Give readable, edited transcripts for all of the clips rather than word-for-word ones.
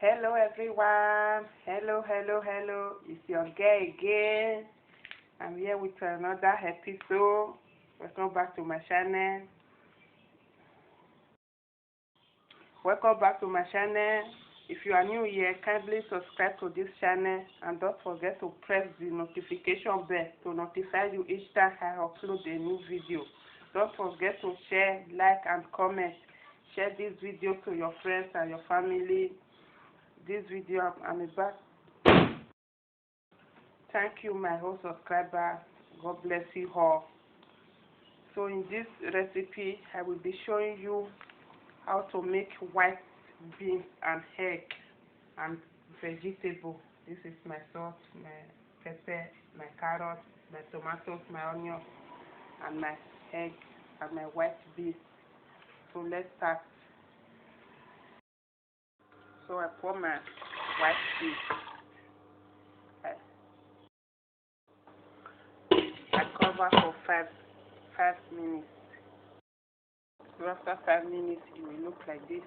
Hello everyone. Hello. It's your girl again. I'm here with another episode. Welcome back to my channel. If you are new here, kindly subscribe to this channel and don't forget to press the notification bell to notify you each time I upload a new video. Don't forget to share, like and comment. Share this video to your friends and your family. This video I'm about. Thank you, my whole subscriber. God bless you all. So in this recipe, I will be showing you how to make white beans and egg and vegetable. This is my salt, my pepper, my carrot, my tomatoes, my onion, and my egg and my white beans. So let's start. So I pour my white beans. I cover for five minutes. So after 5 minutes, it will look like this.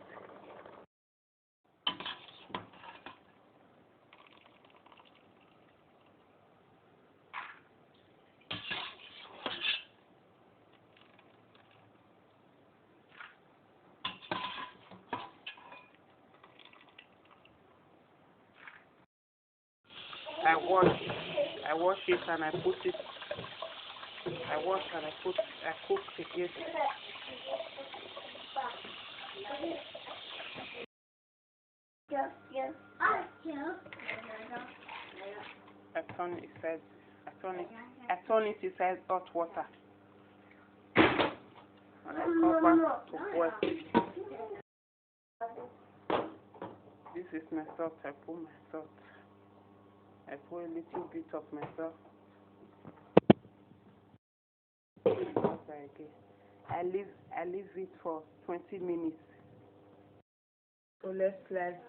I wash it and I put it. I cook it. I turn it inside hot water. And I cover to boil. This is my salt. I put my salt. I put a little bit of my salt. I leave it for 20 minutes. So let's slice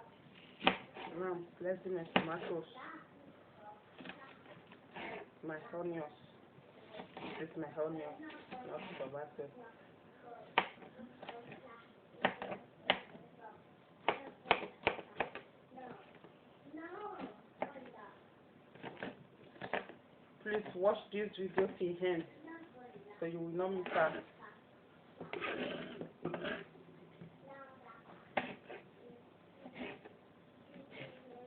my tomatoes, my onions. This is my onion, not tomato. Please watch this video till end so you will not miss out.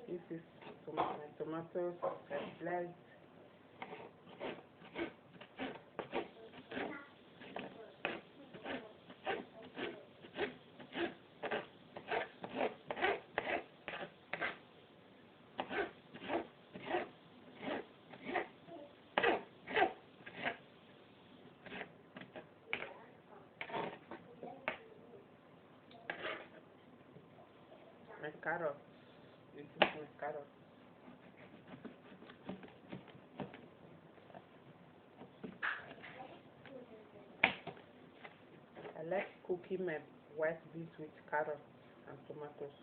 This is my tomatoes. I slice. My carrot. This is my carrot. I like cooking my white beans with carrots and tomatoes.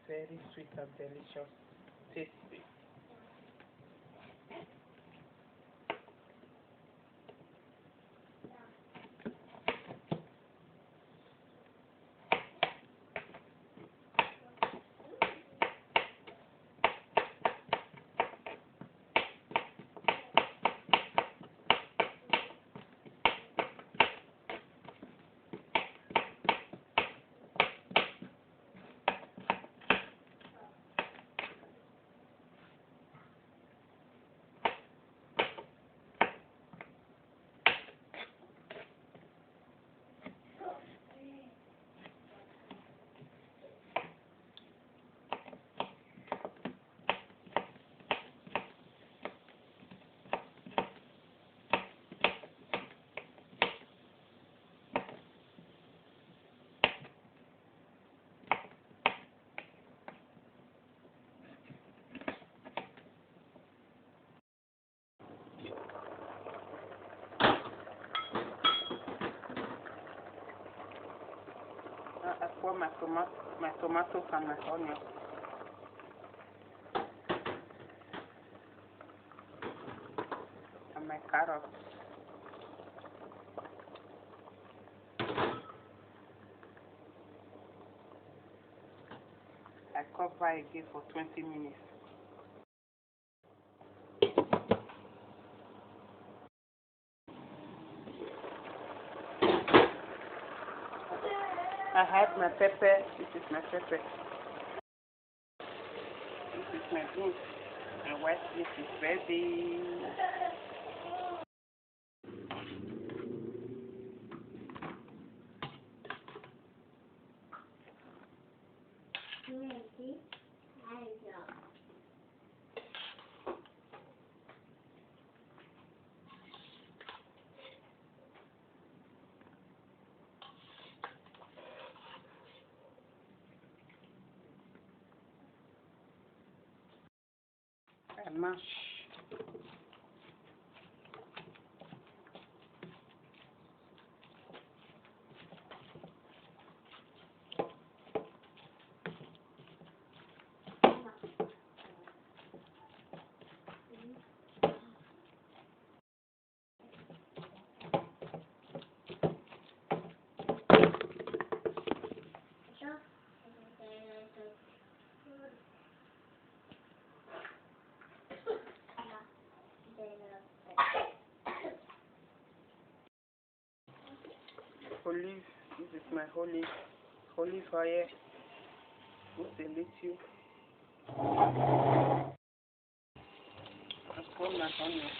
Very sweet and delicious. Tasty. I pour my tomatoes and my onions. And my carrots. cover again for 20 minutes. I have my pepper. This is my pepper. This is my beans. My white beans is ready. I mash. Olive, this is my olive oil. Put a little. I put my onion.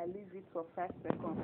I leave it for 5 seconds.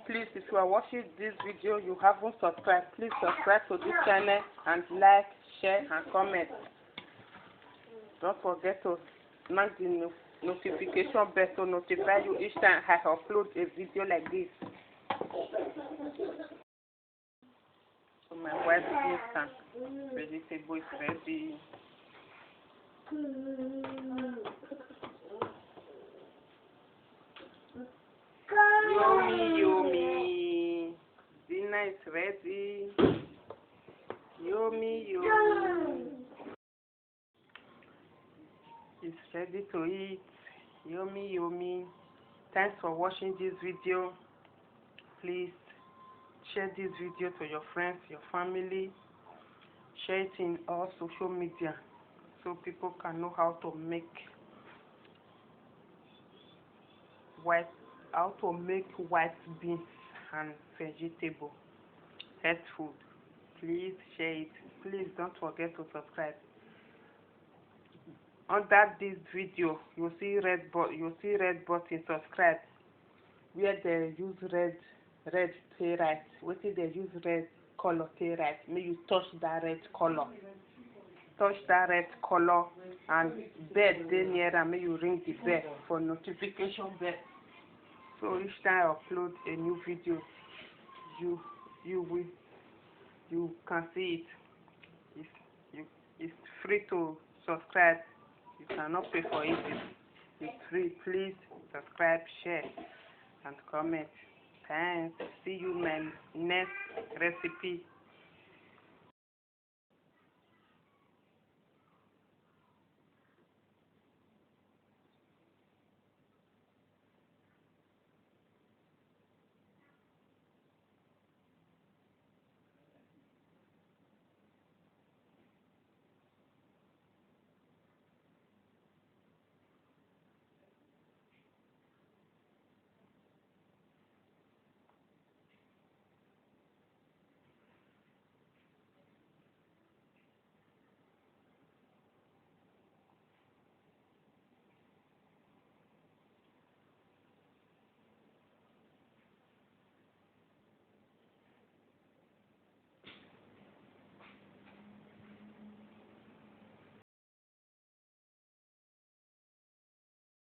Please, if you are watching this video, you haven't subscribed, please subscribe to this channel and like, share and comment. Don't forget to smash the notification bell to notify you each time I upload a video like this. So my white beans and vegetable is ready. Yummy, yummy. Dinner is ready. Yummy, yummy. It's ready to eat. Yummy, yummy. Thanks for watching this video. Please share this video to your friends, your family. Share it in all social media so people can know how to make white beans and vegetable health food. Please share it. Please don't forget to subscribe. Under this video you see red button subscribe, where they use red pay right. What did they use red? color take right. Make you touch that red color. Touch that red color, and bell dey near am. Make you ring the bell for notification bell. So each time I upload a new video, you can see it. It's free to subscribe. You cannot pay for it. It's free. Please subscribe, share, and comment. Thanks. See you in my next recipe.